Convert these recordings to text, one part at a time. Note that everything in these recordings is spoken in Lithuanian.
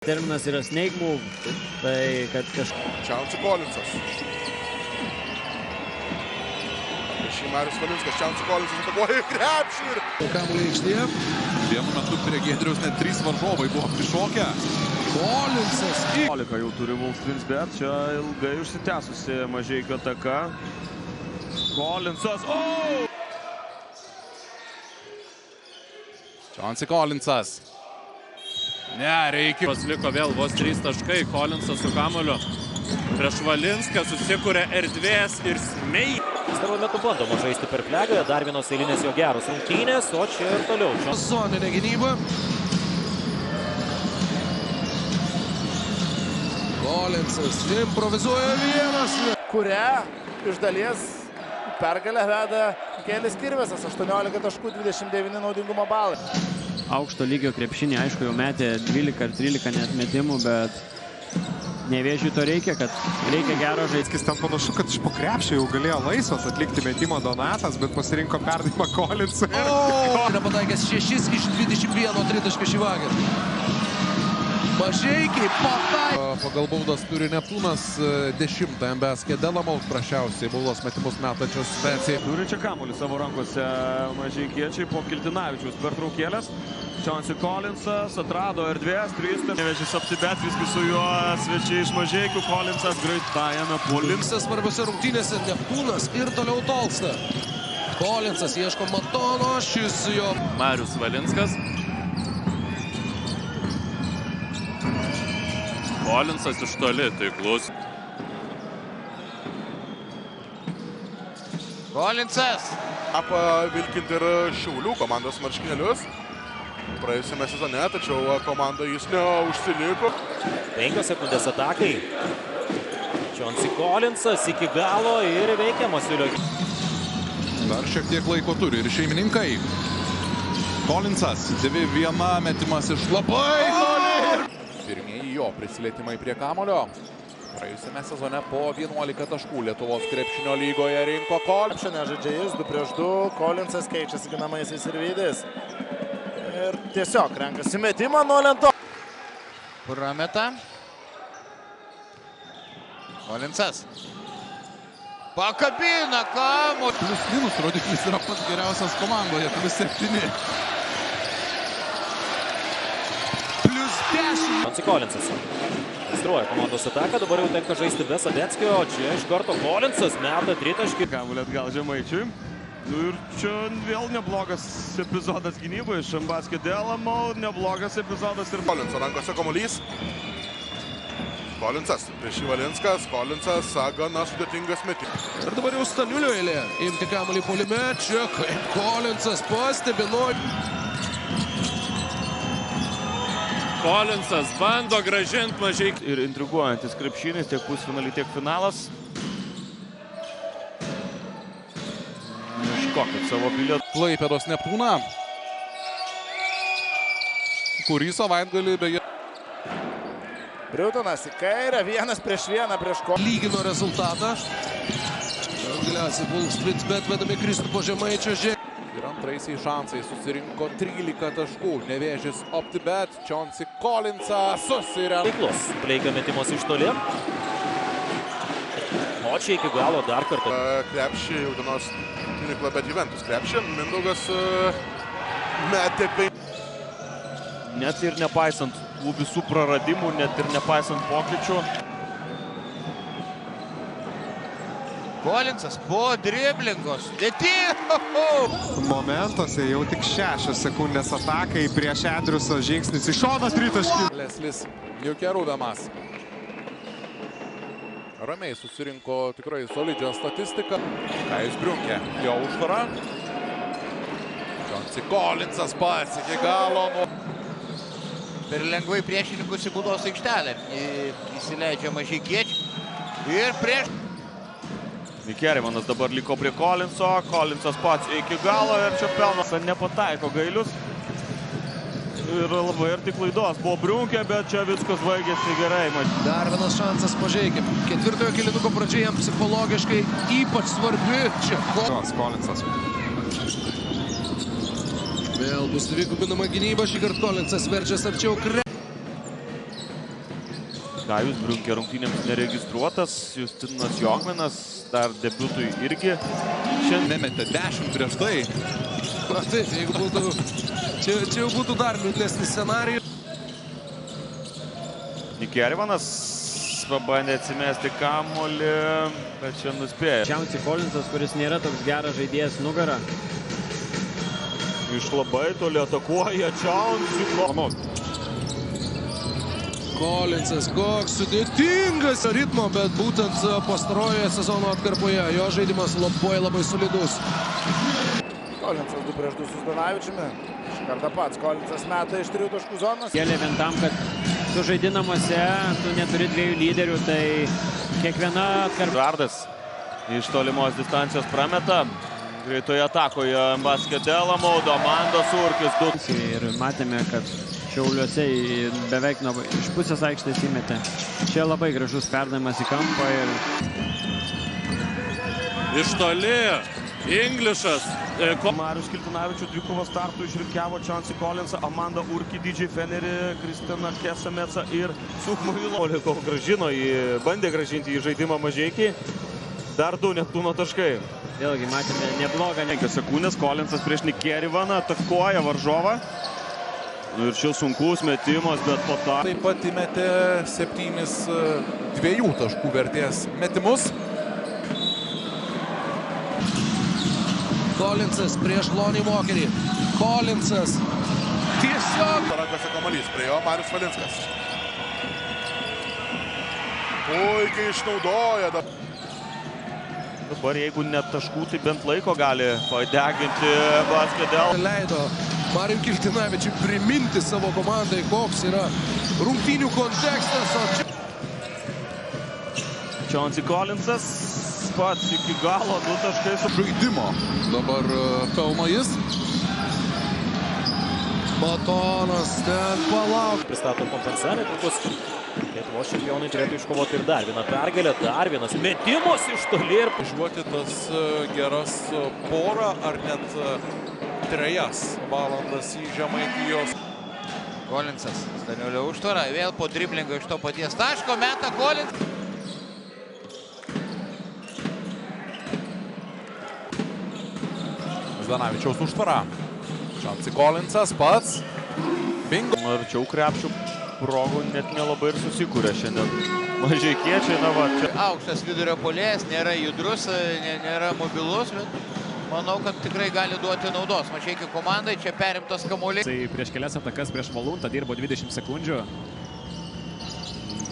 Terminas yra snake move, tai kad Čiausi Kolinsas. Prieš jį Marius Valinskas, Čiausi Kolinsas atakuoja į krepšį ir... Kamuolį aikštėje. Vienu metu prie Giedriaus net 3 varžovai buvo prišokę. Kolinsas. 15 jau turi Wolfswings, bet čia ilgai užsitęsusi Mažeikio ataka. Kolinsas. Čiausi Kolinsas. Ne, reikia. Liko vėl vos 3 taškai, Kolinsas su kamuoliu prieš Valinską susikuria erdvės ir smei. pastaruoju metu bandoma žaisti per flegą, dar vienos eilinės jo geros rungtynės, o čia ir toliau. Zoninė gynyba. Kolinsas improvizuoja vienas. Kurią iš dalies pergalę veda Kelis Kirvesas, 18 taškų, 29 naudingumo balai. Aukšto lygio krepšinį, aišku, jau metė 12 ar 13 net metimų, bet Nevėžiui to reikia, kad reikia gero žaisti. Ten panašu, kad iš po krepšio jau galėjo laisvas atlikti metimą Donatas, bet pasirinko perdavimą Kolinsą. Yra pataikęs 6 iš 21 tritaškio šį vakarą. Mažeikiai pataikė. Pagal baudas turi Neptūnas 10 MBS Kedelamaus prašiausiai baudos metimus metančios Specijai. Turi čia kamuolį savo rankose Mažeikiečiai po Kiltinavičiaus pertraukėlės. Čiausi Kolinsas atrado erdvės, 3 Nevėžys apsibet, viskas su juo svečiai iš Mažeikių. Kolinsas greitajame Kolinsas svarbiose rungtynėse Neptūnas ir toliau tolsta. Kolinsas ieško Matono, šis jo. Marius Valinskas. Kolinsas iš toli, taiklus. Kolinsas. Vilkinti ir Šiaulių komandos marškinėlius praėjusiame sezone, tačiau komanda jis neužsiliko. 5 sekundės atakai. Čiausi Kolinsas iki galo ir veikia Masiulio. Dar šiek tiek laiko turi ir šeimininkai. Kolinsas, 2-1 metimas iš labai toli. Pirmieji jo prisilietimai prie kamulio. Praėjusiame sezone po 11 taškų Lietuvos krepšinio lygoje rinko Kolinsas. Šiandien žaidžia jis 2 prieš 2, Kolinsas keičiasi ginamaisiais ir Vydis. Ir tiesiog renkasi metimą nuo lento. Prameta. Kolinsas. Pakabina kamuolį. Plius minus rodiklis yra pats geriausias komandoje, +7. Čiausi Kolinsas pastruoja komandos ataką, dabar jau tenka žaisti be Sadeckio, o čia iš karto Kolinsas meta tritaškį. Kamuolį atgal Žemaičiui. Ir čia vėl neblogas epizodas gynyboje iš Ambaskio Delamo, neblogas epizodas ir Kolinso rankose kamuolys. Kolinsas prieš Valinskas, Kolinsas gana sudėtingas metimas. Ir dabar jau Staniulio eilė. Imti kamuolį puolime, čia kaip Kolinsas pastebi Kolinsas bando grąžinti Mažeikį. ir intriguojantis krepšinis, tiek pusfinalį, tiek finalas. Ieškokit savo bilietą. Klaipėdos Neptūną, kurį savaitgalį beje. Briutonas į kairę, 1 prieš 1 prieš Kolinsą. lygino rezultatą. Galiausiai Wolfswings, bet vedami Kristupo Žemaičio žemė. Ir antraisiais šansais susirinko 13 taškų. Nevėžis OptiBet, Čiausi Kolinsas susirenka. Taiklus, Pleika metimas iš toli. O čia iki galo dar kartą. Krepšį Utenos Unikla, bet Juventus krepšį. Mindaugas metė 5. Net ir nepaisant tų visų praradimų, net ir nepaisant pokyčių. Kolinsas po driblingos. Momentuose jau tik 6 sekundės atakai prieš Edriuso žingsnis iš šono tritaškį. Leslis Jukerūdamas. Ramiai susirinko tikrai solidžią statistiką. Kajus Briunkė, jo užvara. Čiausi Kolinsas pats iki galo. Per lengvai priešininkus į baudos aikštelę įsileidžia Mažeikiečiai ir prieš. Mikerimanas dabar liko prie Kolinso, Kolinsas pats iki galo ir čia pelnas nepataiko Gailius. Ir labai arti klaidos buvo Briunkė, bet čia viskas baigėsi gerai. Dar vienas šansas Mažeikiam. Ketvirtojo kėlinuko pradžia jam psichologiškai ypač svarbi. Čia Kolinsas. Vėl bus dvigubinama gynyba, šį kartą Kolinsas verčias arčiau Kajus Briunkė rungtynėms neregistruotas, Justinas Jogminas dar debiutui irgi. Šiandien nemetė 10 prieš tai. Na taip, jeigu būtų, čia jau būtų dar liūdnesnis scenarijus. Nikerivanas pabandė atsimesti kamuolį, bet čia nuspėjo. Chauncey Collinsas, kuris nėra toks geras žaidėjas nugarą. Iš labai toli atakuoja Chauncey. Collinsas, koks sudėtingas ritmo, bet būtent pastarojoje sezono atkarpoje jo žaidimas labai solidus. Collinsas 2 prieš 2 su Zdanavičiumi. Iš karto pats Collinsas meta iš 3 taškų zonos. Kėlė vien tam, kad tu žaidi namuose, tu neturi 2 lyderių, tai kiekviena atkarpa. Žardas iš tolimos distancijos prameta. Greitoje atakoje Baskė Delamaudo, Mandas Urkis. Ir matėme, kad Šiauliuose beveik iš pusės aikštės įmetė. Čia labai gražus perdavimas į kampą. Iš toli Englišas. Marius Kiltinavičius dvikovos startų išrikiavo Chauncey Collinsą, Amanda Urkį, DJ Fenerį, Kristina Kesametsa ir Sukmovilo. Kol grąžino bandė grąžinti į žaidimą Mažeikiai. Dar 2 Neptūno taškai. Vėlgi matėme neblogą. 5 sekundės Collinsas prieš Nikerivaną atakuoja varžovą. Ir čia sunkus metimas, bet po to. Taip pat įmetė 7 2 taškų vertės metimus. Collinsas prieš Lonnie Walkerį. Collinsas tiesiog. Rankose kamuolys, prie jo Marius Valinskas. Puikiai išnaudoja. Dabar jeigu net taškų, tai bent laiko gali padeginti Baskė Delamaudo. Leido Mariui Kiltinavičiui priminti savo komandai, koks yra rungtynių kontekstas. Chauncey Collinsas pats iki galo 2 taškai su Žaidimo dabar pelno jis. Matonas ten palauk. Pristato kompensavimą, trukus Lietuvos čempionai turėtų iškovoti ir dar vieną pergalę, dar vienas metimas iš toli ir Išduoti tas geras porą ar net 3 valandas į Žemaitijos. Collinsas, Staniulio užtvara, vėl po driblingo iš to paties taško, meta Collinsas. Zdanavičiaus užtvara. Chauncey Collinsas pats. Bingo. Arčiau krepšių progų net nelabai ir susikūrė šiandien. Mažeikiečiai, na va, čia. Aukštas vidurio puolėjas, nėra judrus, nėra mobilus, bet manau, kad tikrai gali duoti naudos. Mažeikių komandai čia perimtas kamuolys. Tai prieš kelias atakas prieš Valuntą dirbo 20 sekundžių.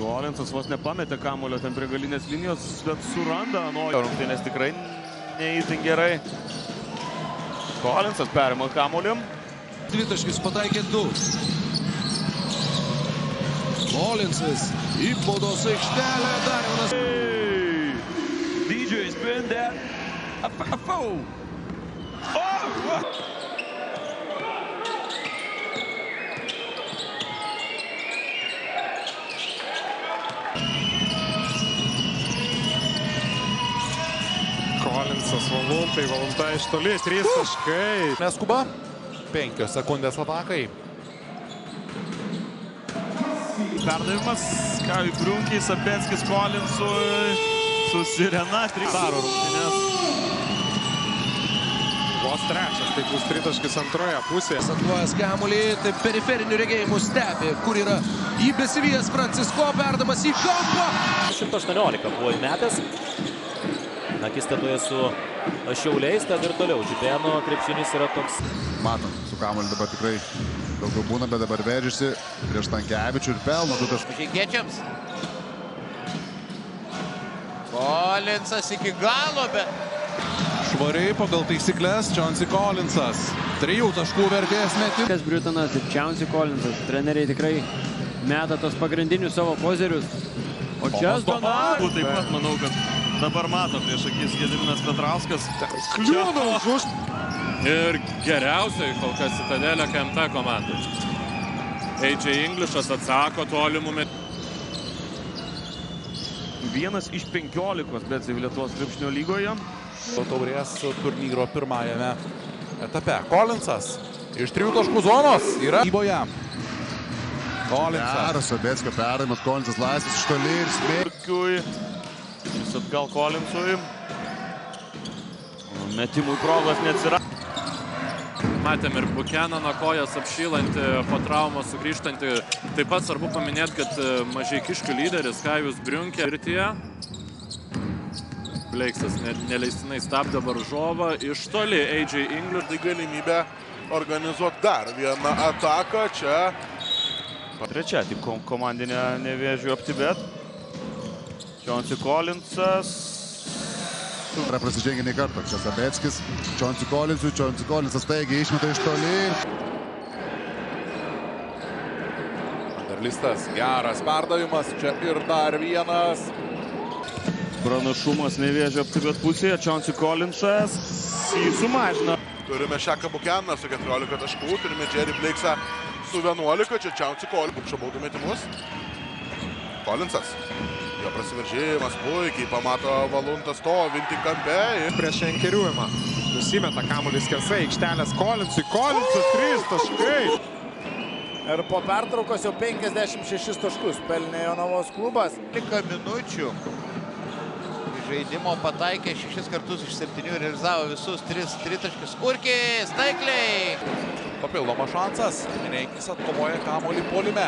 Collinsas vos nepametė kamuolio ten prie galinės linijos, bet suranda rungtynės tikrai neįtin gerai. Collinsas perima kamuolį. 2 taškus pataikė 2. Collinsas į baudos aikštelę dar vienas. DJ spin that. A foul. Oh! Collinsas Valuntai, Valunta iš toli, 3 taškai. Neskuba. 5 sekundės atakai. Perdavimas, Kajui Briunkiai, Sapenskis Collinsui, su Sirena, 3 daro rungtynės. Vos 3, tai bus 3 taškis antroje pusėje. Atvojęs kamuolį, tai periferinių regėjimų stebi, kur yra įbesivijęs Francisko, perdamas į kampą. 118 buvo įmetęs. Akistatoje su Šiauliais, tad ir toliau Žibėno krepšinis yra toks. Matom, su kamuoliu dabar tikrai daugiau būna, bet dabar veržėsi prieš Stankevičių ir pelno 2 taškus. Mažeikiečiams. Collinsas iki galo, bet Švariai pagal taisyklės Chauncey Collinsas. 3 taškų vertės metimas. Briutanas ir Chauncey Collinsas. Treneriai tikrai meta tos pagrindinius savo kozerius. O čia Zdanavičius. Taip pat manau, kad dabar mato prieš akis Gediminas Petrauskas. Kliūna už. Ir geriausiai kol kas Citadelio KMT komandai. AJ Englishas atsako tolimų metimų. 1 iš 15 BCV Lietuvos krepšinio lygoje. Taurės turnyro pirmajame etape. Collinsas iš 3 taškų zonos yra gyboje. Kolinsas. Geras Sabeckio perdavimas, Kolinsas laisvas iš toli ir smėgiui. Jis atgal Kolinsui. Metimui progos neatsirado. Matėm ir Bukenaną kojas apšylantį, po traumos sugrįžtantį. Taip pat svarbu paminėti, kad Mažeikiškių lyderis Kajus Briunkė irtyje. Bleiksas neleistinai stabdė varžovą. Iš toli AJ English. Tai galimybė organizuoti dar vieną ataką. Čia Trečia tik komandinė Nevėžių Optibet. Chauncey Collinsas. Yra prasižengė nei kartą. Čia Sabeckis, Chauncey Collinsui, Chauncey Collinsas staigiai išmeta iš toli. Anderlistas, geras perdavimas, čia ir dar vienas. Pranašumas Nevėžių Optibet pusėje, Chauncey Collinsas jį sumažina. turime Šeką Bukeną su 14 taškų, turime Jerry Blakesą su 11, čia Chauncey Collinsas, Bukšo baudų metimus. Collinsas. Jo prasiveržimas puikiai, pamato Valuntą stovintį kampe. Prieš enkeriuojimą. Nusimeta kamuolį skersai, aikštelės Collinsui. Collinsas 3 taškai. Ir po pertraukos jau 56 taškus pelnė Jonavos klubas. 10 minučių. Žaidimo pataikė 6 kartus iš 7 ir realizavo visus 3 tritaškius. Urkis, taikliai. Papildomas šansas. Mineikis atkovoja kamuolį puolime.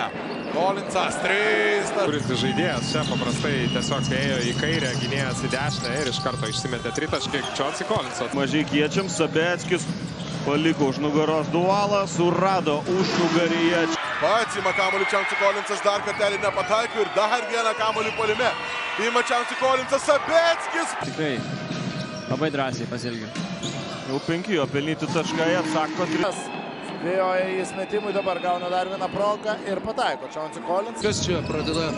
Collinsas 3. Kuris žaidėjas čia paprastai tiesiog ėjo į kairę, gynėjas į dešinę ir iš karto išsimetė tritaškį Chauncey Collinsas. Mažeikiečiams Sabeckis paliko už nugaros dualą, surado užnugaryje. Pats ima kamuolį Chauncey Collinsas, dar kartelį nepataiko ir dar vieną kamuolį puolime. Ima Chauncey Collinsas, Sabeckis. Tikrai labai drąsiai pasielgė. Jau 5 jo pelnyti taškai, atsako 3. Vėjo jis metimui, dabar gauna dar vieną progą ir pataiko Chauncey Collinsas. Kas čia pradeda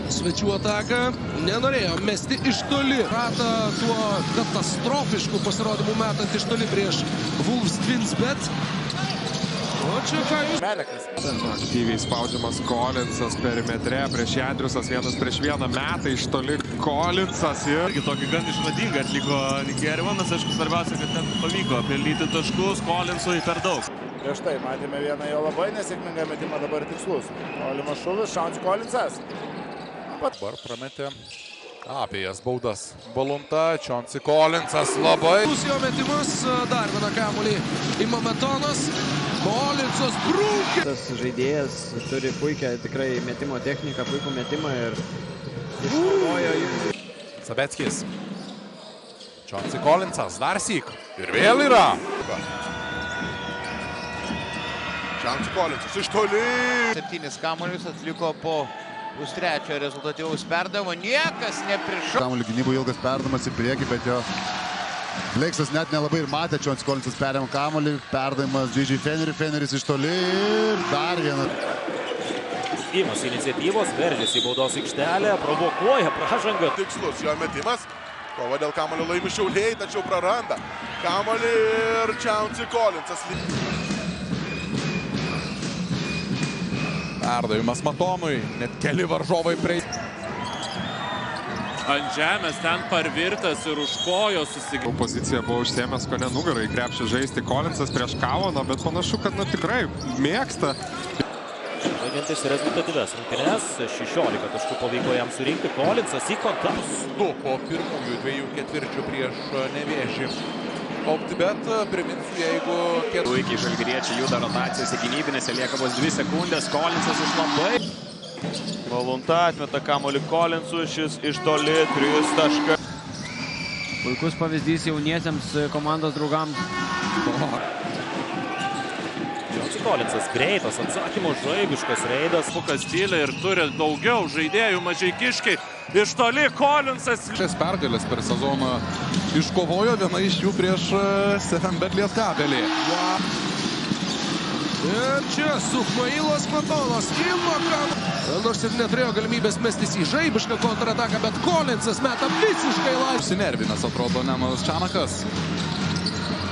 svečių ataką? Nenorėjo mesti iš toli. Ratą tuo katastrofišku pasirodymu metant iš toli prieš Wolves Twins, bet... O čia ką jūs... Melekas. Aktyviai spaudžiamas Collinsas perimetre prieš Andriusas 1-1 metą iš toli Collinsas ir... Irgi tokį gan išradingą atliko Nikerimanas, aišku, svarbiausia, kad ten pavyko pelnyti taškus, Collinsui per daug. Prieš tai matėme vieną jo labai nesėkmingą metimą, dabar tikslus. Tolimas šūvis, Chauncey Collinsas. Dabar prametė apie jas baudas. Balunta, Chauncey Collinsas labai. Jo metimus, dar vieną kamuolį ima Metonas. Collinsas brūkė. Tas žaidėjas turi puikią tikrai metimo techniką, puikų metimą ir iškovojo jį. Sabeckis. Chauncey Collinsas dar syk. Ir vėl yra. Chauncey Collinsas iš toli. 7 kamuolius atliko po pustrečio rezultatyvaus perdavimo. Niekas neprišo. Kamuolį gynybų ilgas perdavimas į priekį, bet jo Blakesas net nelabai ir matė. Chauncey Collinsas perėmė kamuolį, perdavimas J.J. Feneriui, Feneris iš toli ir dar vieną. Imasi iniciatyvos, veržiasi į baudos aikštelę, provokuoja pražangą. Tikslus jo metimas. Kova dėl kamuolio laimi Šiauliai, tačiau praranda kamuolį ir Chauncey Collinsas. Perdavimas Matonui, net keli varžovai prie... Ant žemės ten parvirtas ir už kojos susigrįžė. Pozicija buvo užsiėmęs kone nugarą į krepšį žaisti Collinsas prieš Kavoną, bet panašu, kad tikrai mėgsta. Žaidžiantis rezultatyvias rungtynes, 16 taškų pavyko jam surinkti. Collinsas į kontaktus. 2 po pirmųjų 2 ketvirčių prieš Nevėžį. Optibet, priminsiu, jeigu... Puikiai žalgiriečiai juda rotacijose gynybinėse, lieka vos 2 sekundės. Collinsas iš labai... Valunta atmeta kamuolį Collinsui, šis iš toli 3 taškai. Puikus pavyzdys jauniesiems komandos draugams. Chauncey Collinsas greitas, atsakymo žaibiškas reidas. Pukas tylia ir turi daugiau žaidėjų Mažeikiškiai. Iš toli Collinsas. 6 pergalės per sezoną iškovojo, viena iš jų prieš Stefenbet Lietkabelį. Ir čia Suchmailas Metonas ima kamuolį. Nors ir neturėjo galimybės mestis į žaibišką kontrataką, bet Collinsas meta visiškai laisvą. Sinervinas atrodo Nemanas Čanakas.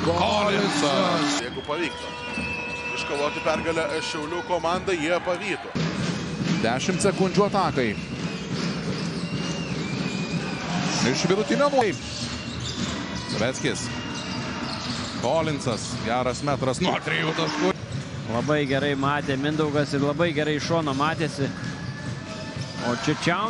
Collinsas. Jeigu pavyktų iškovoti pergalę Šiaulių komandą, jie pavyko. 10 sekundžių atakai. Iš vidutinio nuo. Sabeckis. Collinsas. Geras metras nuo 3 taškų. Labai gerai matė Mindaugas ir labai gerai iš šono matėsi. O Čičiauskas